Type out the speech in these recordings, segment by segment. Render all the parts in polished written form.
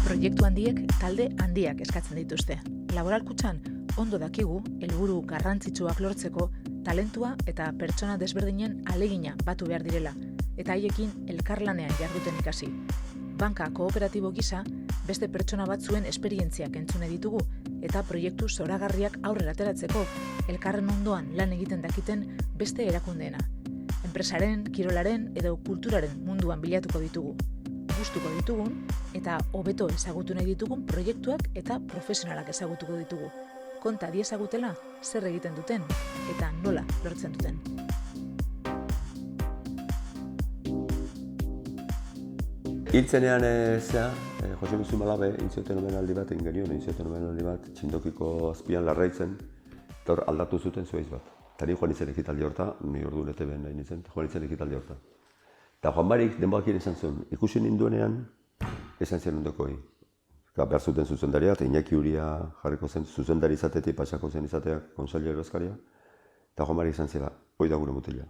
Proiektu handiek talde handiak eskatzen dituzte. Laboralkutzan ondo dakigu helburu garrantzitsuak lortzeko talentua eta pertsona desberdinen ahalegina batu behar direla eta haiekin elkarlanean jarduten ikasi. Banka kooperatibo gisa beste pertsona batzuen esperientziak entzune ditugu eta proiektu zoragarriak aurrera ateratzeko elkarren ondoan lan egiten dakiten beste erakundeena. Enpresaren, kirolaren edo kulturaren munduan bilatuko ditugu. Gustuko ditugun eta hobeto ezagutu nahi ditugun proiektuak eta profesionalak ezagutuko ditugu. Konta diezagutela zer egiten duten eta nola lortzen duten. Hiltzenean Jose Luis Malabe intzioten omenaldi bat egin genuen, txindokiko azpian larraitzen, eta hor aldatu zuten zuaiz bat. Eta ni joan izen ekitaldi horta, ni orduan ETB-en nahi nintzen, joan izen ekitaldi horta. Eta Juan Marik denboakien esan zuen, ikusi ninduenean, esan zen ondokoi. Behar zuten zuzendaria, eta Iñaki Uria jarriko zen zuzendari izatetik, pasako zen izateak, konsailero eskaria. Eta Juan Marik esan zela, hoi da gure mutila.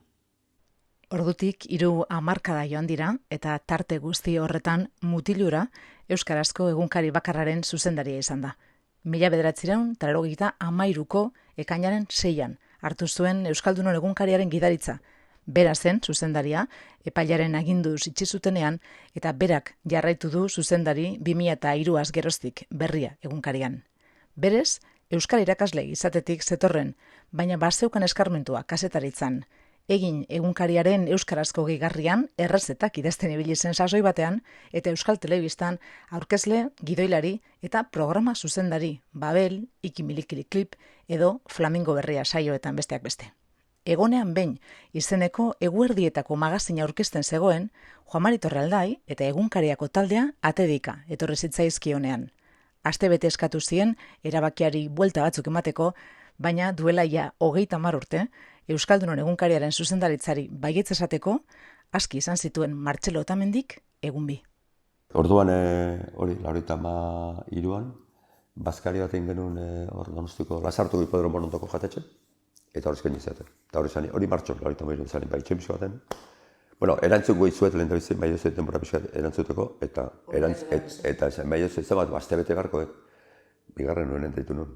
Ordutik 3 hamarkada joan dira eta tarte guzti horretan mutilura euskarazko egunkari bakarraren zuzendaria izan da. 1983ko ekainaren 6an hartu zuen Euskaldunon egunkariaren gidaritza. Bera zen zuzendaria, epailaren aginduz itxi zutenean eta berak jarraitu du zuzendari 2003 geroztik berria egunkarian. Berez, euskal irakasle izatetik zetorren, baina bazeukan eskarmentua kazetaritzan. Egin egunkariaren euskarazko gehigarrian errezetak idazten ibili zen sasoi batean eta Euskal Telebistan aurkezle, gidoilari eta programa zuzendari Babel, Ikimilikiliklip edo Flamingo berria saioetan besteak beste. Egonean behin izeneko eguerdietako magazina aurkezten zegoen, Juan Mari Torrealdai eta egunkariako taldea atedika etorri zitzaizkionean. Astebete eskatu zien erabakiari buelta batzuk emateko, baina duela ja 30 urte, Euskaldunon egunkariaren zuzendaritzari baietz esateko, aski izan zituen Martxelo Otamendik egun bi. Orduan, hori, 93an, bazkari bat egin genuen Donostiko Lasartuko hipodromo ondoko jatetxe, eta hori esken izaten. Eta hori martxon, 93an izan, bai txemizko baten. Bueno, erantzuk goizuet lehen dabizien, bai dozuet denbora pixkat erantzuteko, eta esan, bai dozuet zabat, bazte bete garko, bigarren nuen entaitu nuen.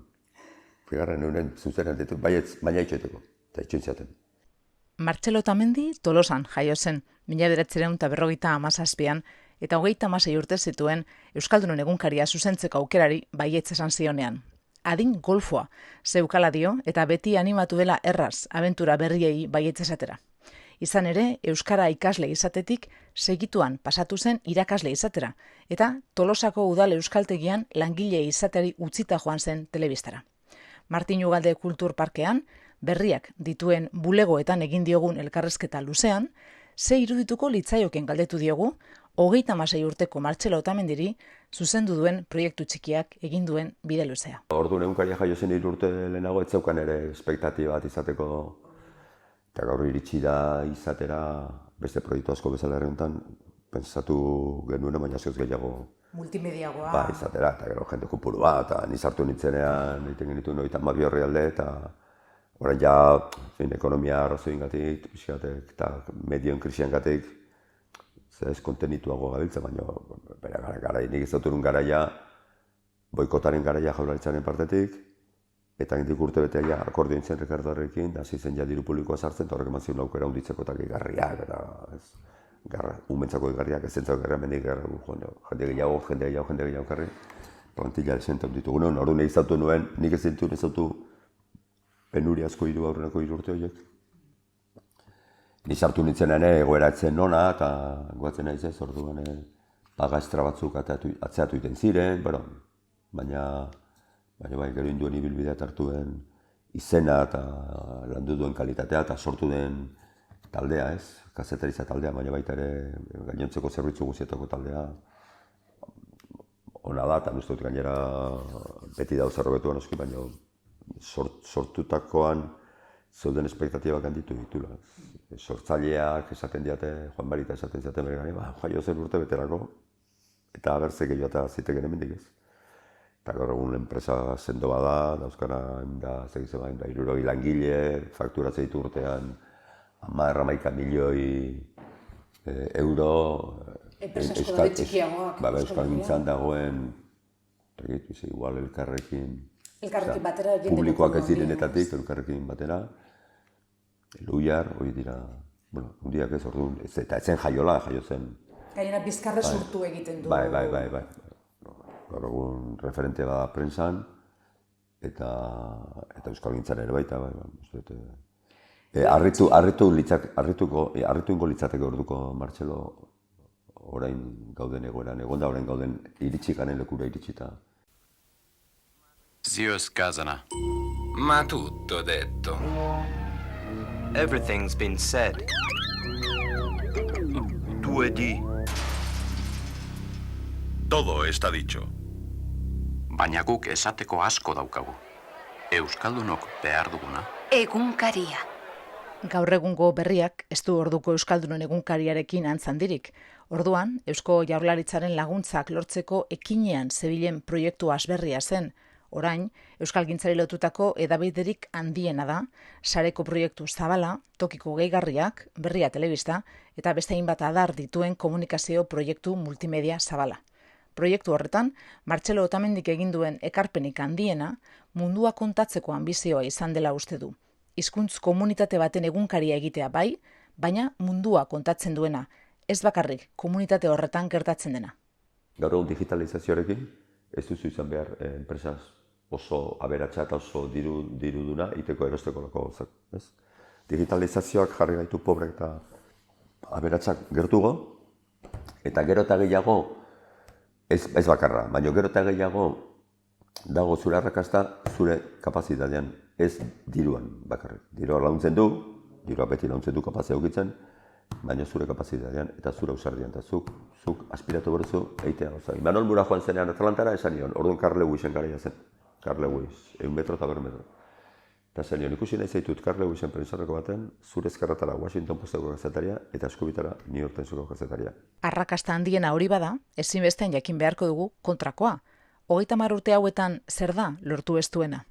Bigarren nuen zuzen entaitu, baina itxoeteko. Eta itxuntziaten. Martxelo Otamendi Tolosan jaio zen, 1957an, eta 36 urte zituen Euskaldunon egunkaria zuzentzeko aukerari baietz esan zionean. Adin golfoa zeukala dio eta beti animatu dela erraz abentura berriei baietz esatera. Izan ere, euskara ikasle izatetik segituan pasatu zen irakasle izatera, eta Tolosako udal euskaltegian langile izateari utzita joan zen telebistara. Martin Ugalde Kulturparkean, berriak dituen bulegoetan egin diogun elkarrezketa luzean, ze irudituko litzaioken galdetu diogu, 36 urteko Martxelo Otamendiri zuzendu duen proiektu txikiak egin duen bide luzea. Orduan egunkaria jaio zen 3 urte lehenago ez zeukan ere espektatiba bat izateko, eta gaur iritsi da izatera beste proiektu asko bezala herriuntan, pentsatu genuen baina askoz gehiago multimediagoa. Ba, izatera, eta gero jende kopuru bat, eta nizartu nintzenean, egiten genituen 32 orrialde, eta orain ja, ekonomia arrazoingatik, eta medioen krisiangatik, ez kontenituago gabiltza, baina nik ez dauturun garaia, boikotaren garaia Jaurlaritzaren partetik, eta gintik urte betea akordio intzen Ricardo Arrekin, da zizen ja diru publikoa sartzen, eta horrek eman zion aukera hunditzeko eta gehigarriak, eta umentzako gehigarriak, ez zentzako gehigarriak, mendik jende gehiago karri, plantilla esentan ditugunen, orduan egizatu nuen, nik ez zautu penuri asko aurrenako 3 urte horiek. Ni sartu nintzenean egoera etzen nona, eta goatzen naiz ez, orduan paga estra batzuk atzeatu iten ziren, baina gero induen ibilbidea hartuen izena eta landu duen kalitatea eta sortu den taldea ez, kazetaritza taldea, baina baita ere gainontzeko zerbitzu guztietako taldea ona da, eta uste dut gainera beti dauz errobetuan oski, baina sortutakoan zeuden espektatibak handitu ditula. Sortzaileak esaten diate, Juan Barita esaten ziaten bere gani, jaio zen urte beterako, eta berze gehiago eta ziteken hemendik ez. Eta gaur egun enpresa sendo bada, dauzkana 60 langile, fakturatzen ditu urtean 11 milioi euro, Enpresa asko daude txikiagoak. Euskalgintzan dagoen, igual elkarrekin batera publikoak ez direnetatik, elkarrekin batera, Luiar, hori dira, hundiak ez orduan, eta etzen jaio zen. Gainera bizkarre surtu egiten du. Bai. Gaur egun referente bada prensan, eta Euskalgintzan ere baita, Harrituko litzateke orduko Martxelo orain gauden egoeran, egonda orain gauden iritsi garen lekura iritsita. Zio Scasana. Ma tutto detto. Everything's been said. Tú di. Todo está dicho. Baina guk esateko asko daukagu. Euskaldunok behar duguna. Egunkaria. Gaur egungo berriak ez du orduko Euskaldunon egunkariarekin antzandirik. Orduan, Eusko Jaurlaritzaren laguntzak lortzeko ekinean zebilen proiektu asberria zen. Orain, Euskalgintzari lotutako hedabiderik handiena da, sareko proiektu zabala, tokiko gehigarriak, berria telebista, eta beste hainbat adar dituen komunikazio proiektu multimedia zabala. Proiektu horretan, Martxelo Otamendik egin duen ekarpenik handiena, mundua kontatzeko anbizioa izan dela uste du. Hizkuntz komunitate baten egunkaria egitea bai, baina mundua kontatzen duena, ez bakarrik komunitate horretan gertatzen dena. Gaur egun digitalizazioarekin, ez duzu izan behar enpresaz oso aberatsa eta oso diruduna iteko erosteko lako gauzak. Digitalizazioak jarri gaitu pobrek eta aberatsak gertugo, eta gero eta gehiago, ez bakarra, baina gero eta gehiago dago zure arrakasta zure kapazitatean, ez diruan bakarrik. Dirua launtzen du, dirua beti launtzen du kapazia eukitzen, baina zure kapazitatean eta zure ausardian, eta zuk aspiratu berzu eitea. Imanol Mura joan zenean Atlantara esan nion, orduan Carl Lewisen garaia zen. Carl Lewis, 1 metro eta 2 metro. Eta zen nion, ikusi nahi zaitut Carl Lewisen prensarreko baten, zure ezkerratara Washington Posteko kazetaria eta eskubitara New York Timeseko kazetaria. Arrakasta handiena hori bada, ezinbestean jakin beharko dugu kontrakoa. 30 urte hauetan zer da lortu ez duena?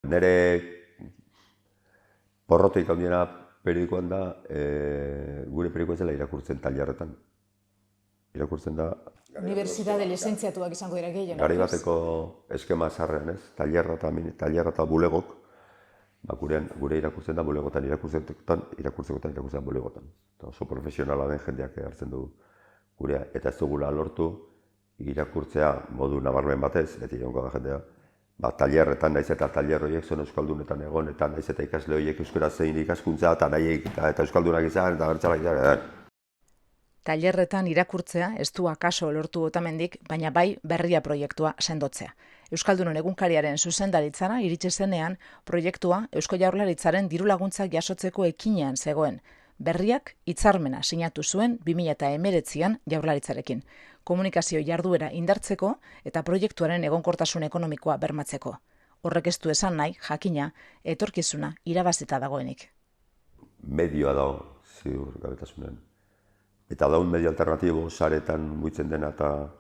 Nere porroteik handiena periodikoan da, gure periodikoa zela irakurtzen tailerretan. Irakurtzen da... Unibertsitate lizentziatuak izango dira gehien. Garai bateko eskema zarrean, ez? Tailerra eta bulegok, gure irakurtzen da bulegotan, irakurtzekotan bulegotan. Oso profesionala den jendeak hartzen du gurea, eta ez dugula lortu irakurtzea modu nabarmen batez, beti egongo da jendea. Tailerretan naiz eta tailer horiek zuen euskaldunetan egon, eta naiz eta ikasle horiek euskaraz zein ikaskuntza, eta euskaldunak izan, eta bertzalak izan. Tailerretan irakurtzea ez du akaso lortu Otamendik, baina bai berria proiektua sendotzea. Euskaldunon egunkariaren zuzendaritzara iritsi zenean, proiektua Eusko Jaurlaritzaren diru laguntzak jasotzeko ekinean zegoen. Berriak hitzarmena sinatu zuen 2019an Jaurlaritzarekin. Komunikazio jarduera indartzeko eta proiektuaren egonkortasun ekonomikoa bermatzeko. Horrek ez du esan nahi, jakina, etorkizuna irabazita dagoenik. Medioa dago, ziur gabetasunen. Eta daun medio alternatibo, saretan muitzen dena eta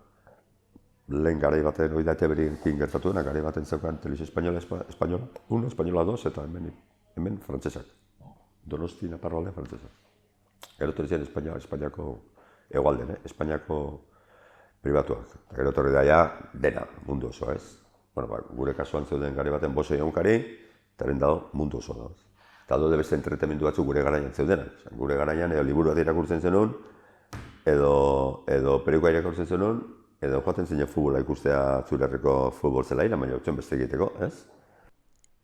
lehen garai baten hori da eteberiekin gertatu dena, garai baten zeukan Televisión Española, 1, Española 2 eta hemen frantsesak. Donosti, Naparralde, frantsesak. Gero torri Espainiako egualden, Espainiako pribatuak. Gero torri da ja dena, mundu osoa ez. Gure kasuan zeuden garai baten bose egunkari, eta haren dago mundu osoa da. Eta dode beste entretamendu batzuk gure garaian zeudenak. Gure garaian edo liburu bat irakurtzen zenun, edo perikoa irakurtzen zenun, edo joaten zeinen futbola ikustea zure herriko futbol zelaira, baina utxen beste egiteko, ez?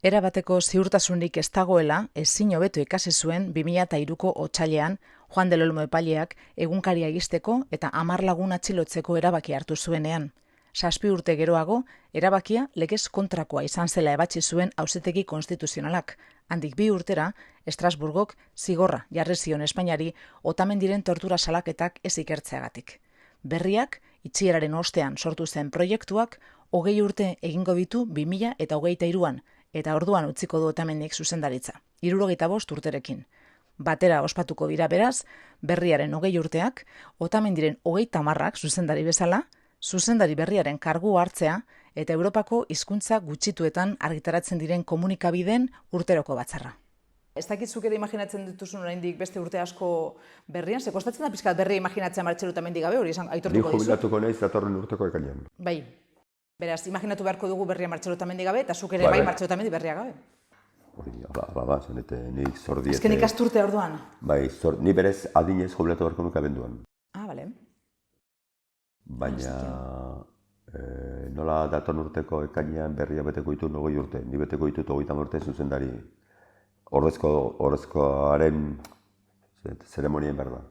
Era bateko ziurtasunik ez dagoela, ezin hobeto ikasi zuen 2003ko otsailean Juan del Olmo epaileak egunkaria egisteko eta 10 lagun atxilotzeko erabaki hartu zuenean. 7 urte geroago, erabakia legez kontrakoa izan zela ebatzi zuen auzitegi konstituzionalak. Handik 2 urtera, Estrasburgok zigorra jarri zion Espainiari Otamendiren tortura salaketak ez ikertzeagatik. Berriak, itxieraren ostean sortu zen proiektuak, 20 urte egingo ditu 2023an, eta orduan utziko du Otamendik zuzendaritza, 75 urterekin. Batera ospatuko dira beraz, berriaren 20 urteak, Otamendiren 30ak zuzendari bezala, zuzendari berriaren kargu hartzea eta Europako hizkuntza gutxituetan argitaratzen diren komunikabideen urteroko batzarra. Ez dakizuk ere imaginatzen dituzun oraindik beste urte asko berrian, ze kostatzen da pixkat berria imaginatzea martxelotamendik gabe, hori aitortuko Ni dizu. jubilatuko naiz datorren urteko ekainean. Bai, beraz, imaginatu beharko dugu berria martxelotamendik gabe, eta zuk ere Bai, bai bai. martxelotamendik berria gabe. Hori, zenete, nik zordiete... Azken ikasturte orduan. Bai, ni berez adinez jubilatu beharko nuke abenduan. Bale. Baina nola datorren urteko ekainean berria beteko ditu 20 urte. Ni beteko ditut 30 urte zuzendari. Ordezkoaren zeremonien behar da.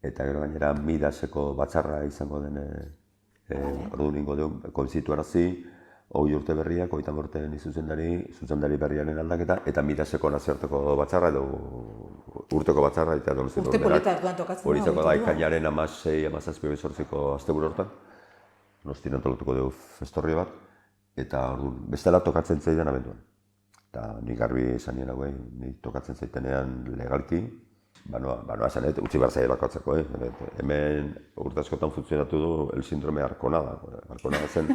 Eta gero gainera Midaseko batzarra izango den orduan ingo dugu, konstituarazi, 20 urte berriak, 30 urte zuzendari berriaren aldaketa, eta Midaseko nazioarteko batzarra edo urteko batzarra. Urte polita orduan tokatzen da. Hori izango da, ekainaren 16-17ko asteburu hortan. Nostien antolatuko dugu festorri bat, eta orduan bestela tokatzen zaidan abenduan. Eta nik garbi esan nien hauei, nik tokatzen zaitenean legalki, banoa esanet, utzi behar zaila bakoatzeko, Hemen urte askotan funtzionatu du el síndrome Arconada. Arconada zen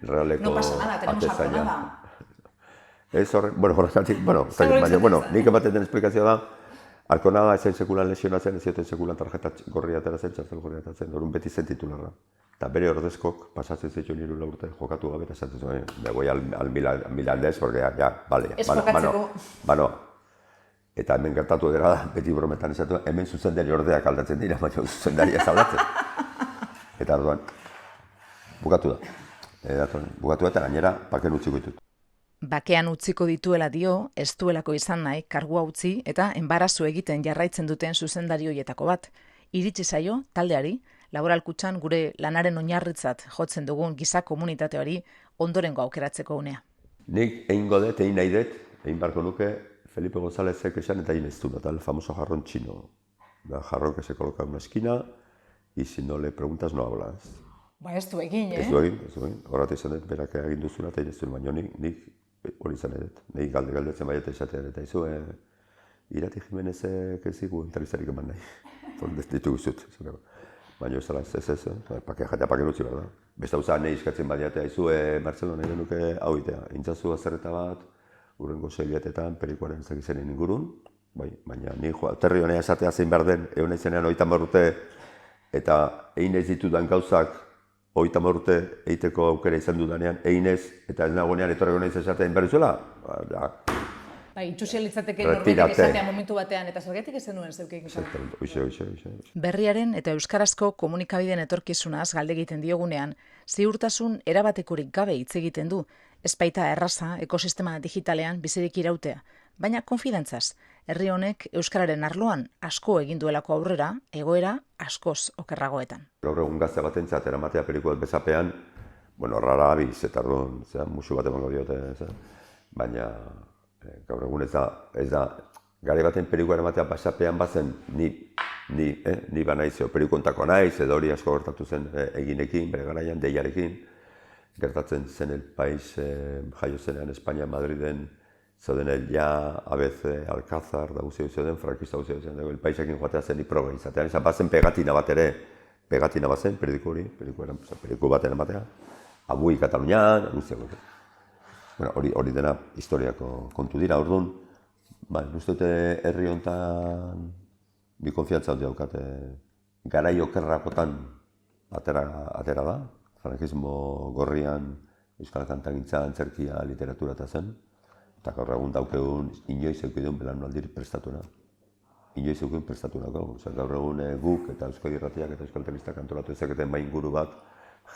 realeko No pasa nada, tenemos Arconada. Ez horrek, horregatik, nik ematen den esplikazioa da, Arconada ezen sekulan lesionatzen, ez zioten sekulan tarjeta gorria ateratzen, txartel gorria ateratzen, orduan beti zen titularra. Eta bere ordezkok pasatzen zaitu 3 urte jokatu gabe, eta esaten zuen, me voy al milandés, porque ya, vale, banoa. Eta hemen gertatu dira da, beti brometan esatu, hemen zuzendari ordeak aldatzen dira, baina zuzendari ez aldatzen. Eta orduan, bukatu da. Bukatu da eta gainera, baken utziko ditut. Bakean utziko dituela dio, ez duelako izan nahi, kargua utzi eta enbarazu egiten jarraitzen duten zuzendari hoietako bat. Iritsi zaio, taldeari, Laboral Kutxan gure lanaren oinarritzat jotzen dugun giza komunitateari ondorengo aukeratzeko unea. Nik egingo dut, egin nahi dut, egin barko nuke Felipe Gonzálezek esan eta egin ez du, el famoso jarrón chino. Jarrón que se coloca en una esquina y si no le preguntas no hablas. Ba ez du egin, Ez du egin. Horrat izan dut, berak egin duzuna eta egin ez du, baina nik hori izan dut. Nik galdetzen baieta izatea eta izu, Irati Jimenezek ez zigu entrevistarik eman nahi. Ditu guzut. Baina ez dela ez, jatea paken utzi behar da. Beste hau nahi iskatzen badiatea izu, Marcelo nahi denuke hau itea. Intzazu azerreta bat, urrengo seiletetan, perikoaren zekizenen ingurun. Baina ni aterri honea esatea zein behar den, egon naizenean 30 urte, eta egin ez ditudan gauzak 30 urte egiteko aukera izan dudanean, egin ez, eta ez nagoenean etorreko naiz esatea behar duzuela. Itxusia litzateke norbetek esatea momentu batean, eta zergatik ez zenuen zeukeik izan. Oixe. Berriaren eta euskarazko komunikabideen etorkizunaz galde egiten diogunean, ziurtasun erabatekorik gabe hitz egiten du, ez baita erraza ekosistema digitalean bizirik irautea, baina konfidantzaz, herri honek euskararen arloan asko egin duelako aurrera, egoera askoz okerragoetan. Gaur egun gazte batentzat eramatea pelikuak bezapean, rara abiz, eta orduan, musu bat emango diote, baina gaur egun ez da, gari baten pelikuak eramatea bezapean bazen ni ba naiz, pelikontako naiz, edo hori asko gertatu zen eginekin, bere garaian, deiarekin, gertatzen zen El País jaio zenean Espainia, Madriden, zauden el ja, ABC, Alcázar, da guzio zeuden, frankista guzio zeuden, El Paisekin joatea zen iproga izatean, izan bazen pegatina bat ere, pegatina bat zen, periku baten ematea, abui Katalunian, guztiak. Hori dena historiako kontu dira, orduan, uste dute herri honetan bi konfiantza handi daukate, garai okerrakotan atera da, frankismo gorrian euskal kantagintza, antzerkia, literatura eta zen, eta gaur egun daukegun inoiz eukidun belaunaldir prestatuna. Inoiz eukidun prestatuna, gaur egun guk eta Euskadi Irratiak eta Euskal Telebistak antolatu ezaketen mainguru bat,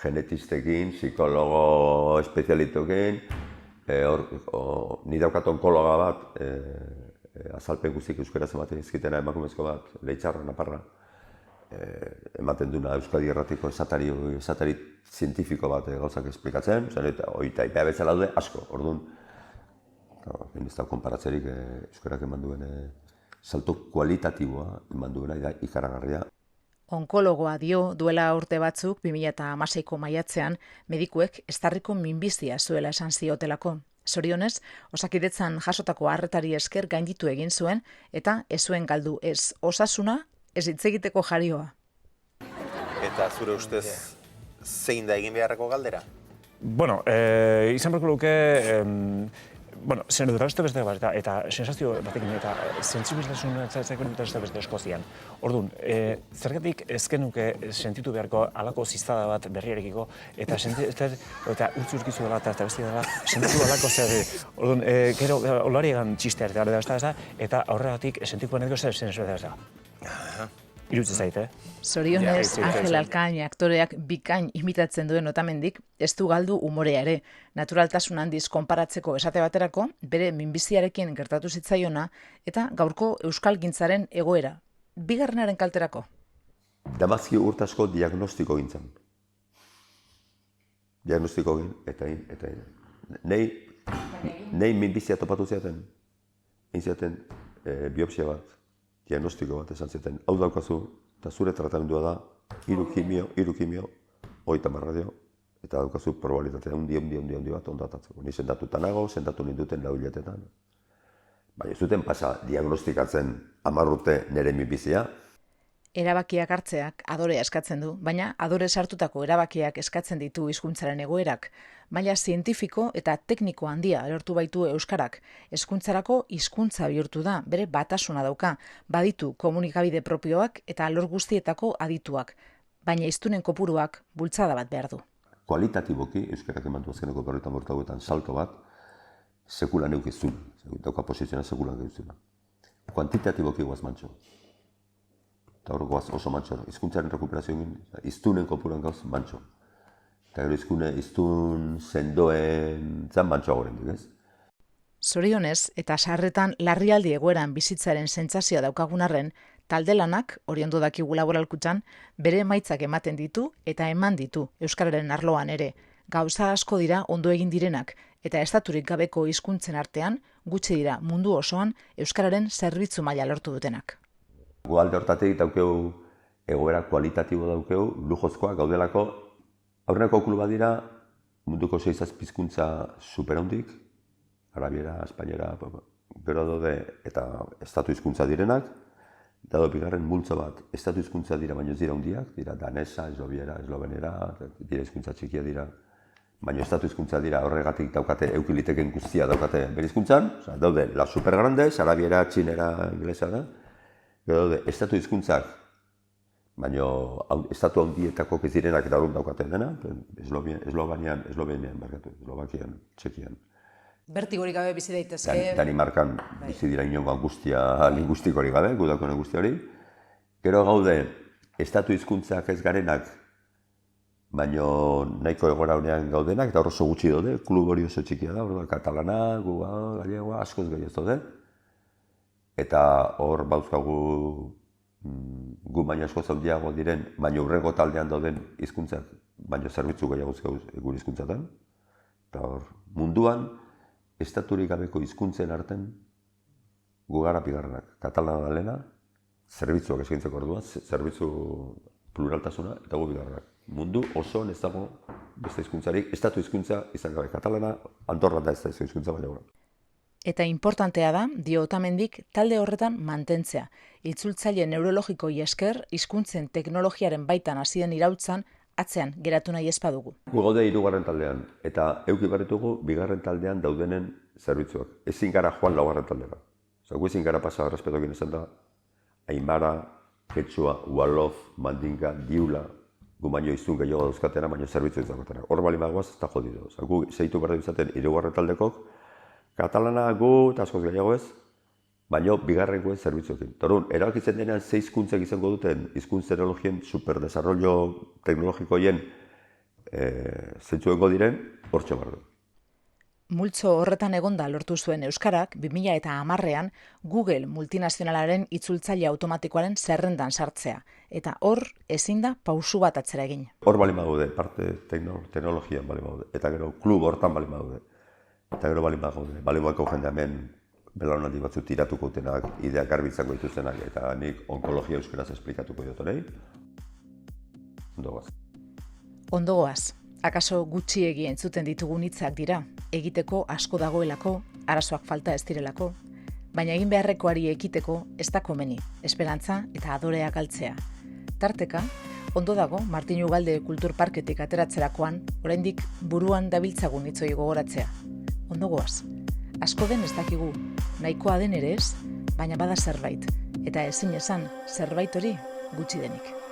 genetistekin, psikologo espezialitokin, ni daukat onkologa bat, azalpen guztik euskaraz ematen izkitena emakumezko bat, Leitzarra, Naparra, ematen duna Euskadi Irratiko esatari zientifiko bat gauzak esplikatzen, eta ipea bezala daude asko, orduan, ez da konparatzerik euskarak eman duen salto kualitatiboa eman duena da ikaragarria. Onkologoa dio duela urte batzuk 2016ko maiatzean medikuek eztarriko minbizia zuela esan ziotelako. Zorionez, Osakidetzan jasotako arretari esker gainditu egin zuen eta ez zuen galdu ez osasuna, ez hitz egiteko jarioa. Eta zure ustez zein da egin beharreko galdera? Bueno, izan beharko luke zenedura beste bat, eta sensazio batekin, eta zentzibiltasun beste eskozian. Orduan, zergatik ez genuke sentitu beharko halako ziztada bat berriarekiko, eta utzi urkizu dela, eta beste dela, sentitu halako zer. Orduan, gero, olari egan txistea, eta aurregatik sentituko netko zen da. Irutzen zaite, Zorionez, Angel Alkain aktoreak bikain imitatzen duen Otamendik, ez du galdu umorea ere. Naturaltasun handiz konparatzeko esate baterako, bere minbiziarekin gertatu zitzaiona, eta gaurko euskalgintzaren egoera. Bigarrenaren kalterako. Damazki urte asko diagnostiko gintzen. Diagnostiko egin, eta Nei minbizia topatu ziaten. Egin ziaten biopsia bat. Diagnostiko bat esan zuten, hau daukazu, eta zure tratamendua da, 3 kimio, 30 radio, eta daukazu probabilitatea handi bat ondatatzeko. Ni sendatuta nago, sendatu ninduten 4 hilabetetan. Baina ez duten pasa diagnostikatzen 10 urte nire minbizia. Erabakiak hartzeak adorea eskatzen du, baina adore sartutako erabakiak eskatzen ditu hizkuntzaren egoerak. Maila zientifiko eta tekniko handia lortu baitu euskarak. Hezkuntzarako hizkuntza bihurtu da, bere batasuna dauka, baditu komunikabide propioak eta alor guztietako adituak, baina hiztunen kopuruak bultzada bat behar du. Kualitatiboki, euskarak eman du azkeneko 40 urte hauetan salto bat, sekulan eukizun, dauka posizioa sekulan eukizuna. Kuantitatiboki guaz mantxo. Eta hor goaz oso mantxo, hizkuntzaren rekuperazio egin, hiztunen kopuruan gauz mantxo. Eta gero hiztun sendoen zan mantxoa gorendik, ez? Zorionez eta sarretan larrialdi egoeran bizitzaren sentsazioa daukagun arren, talde lanak, hori ondo dakigu laboralkutxan, bere emaitzak ematen ditu eta eman ditu euskararen arloan ere. Gauza asko dira ondo egin direnak, eta estaturik gabeko hizkuntzen artean, gutxi dira mundu osoan euskararen zerbitzu maila lortu dutenak. Gu alde hortatik daukeu egoera kualitatibo daukeu, lujozkoa gaudelako, aurreneko kluba dira munduko 6 hizkuntza superhandik, arabiera, espainera, gero daude eta estatu hizkuntza direnak, dago bigarren multzo bat, estatu hizkuntza dira baino ez dira handiak, dira danesa, esloviera, eslovenera, dira hizkuntza txikia dira, baino estatu hizkuntza dira horregatik daukate eukiliteken guztia daukate bere hizkuntzan, daude la supergrandes, arabiera, txinera, inglesa da. Gero daude, estatu hizkuntzak, baina estatu handietako ez direnak eta horren daukaten dena, Eslovenian, Eslovakian, Txekian. Bertigorik gabe bizi daitezke. Danimarkan bizi dira inongo angustia lingustikorik gabe, gudako angustia hori. Gero gaude, estatu hizkuntzak ez garenak, baina nahiko egoera honean gaudenak, eta hor oso gutxi daude, klub hori oso txikia da, hor da, katalana, gallegoa, askoz gehi ez daude. Eta hor bauzkagu gu baina asko handiago diren, baina hurrengo taldean dauden hizkuntzak, baina zerbitzu gehiago gure hizkuntzatan. Eta hor, munduan, estaturik gabeko hizkuntzen arten gu gara bigarrenak. Katalana da lehena, zerbitzuak eskaintzeko orduan, zerbitzu pluraltasuna eta gu bigarrenak. Mundu osoan ez dago beste hizkuntzarik, estatu hizkuntza izan gabe katalana, Andorran da ez da hizkuntza baina gora. Eta importantea da, dio Otamendik, talde horretan mantentzea. Itzultzaile neurologikoi esker, hizkuntzen teknologiaren baitan hasi den iraultzan, atzean geratu nahi ez badugu. Gu gaude 3. taldean, eta eduki barretugu 2. taldean daudenen zerbitzuak. Ezin gara joan 4. taldera. Gu ezin gara pasa errespetokin esan da, Aimara, Quechua, Wolof, Mandinga, Diula, gu baino iztun gehiago dauzkatena, baino zerbitzu izakotenak. Hor bali bagoaz, ez da jodido. Gu zeitu barra izaten 3. taldekok, katalana gu eta askoz gehiago ez, baina bigarrengoen zerbitzuekin. Torun, erabakitzen denean 6 hizkuntzak izango duten hizkuntz teknologien superdesarrollo teknologikoien zeintzuengo diren, hortxe bardu. Multzo horretan egonda lortu zuen euskarak 2010ean Google multinazionalaren itzultzaile automatikoaren zerrendan sartzea, eta hor ezin da pausu bat atzera egin. Hor bali badaude, parte teknologian bali badaude, eta gero klub hortan bali badaude. Eta gero bali badaude jende hemen belaunaldi batzu tiratuko dutenak, ideak garbitzango dituztenak, eta nik onkologia euskaraz esplikatuko diotonei. Ondogoaz. Ondogoaz. Akaso gutxiegi entzuten ditugun hitzak dira, egiteko asko dagoelako, arazoak falta ez direlako, baina egin beharrekoari ekiteko ez da komeni, esperantza eta adorea galtzea. Tarteka, ondo dago Martin Ugalde Kulturparketik ateratzerakoan, oraindik buruan dabiltzagun hitzoi gogoratzea. Ondogoaz. Asko den ez dakigu, nahikoa den ere ez, baina bada zerbait, eta ezin esan zerbait hori gutxi denik.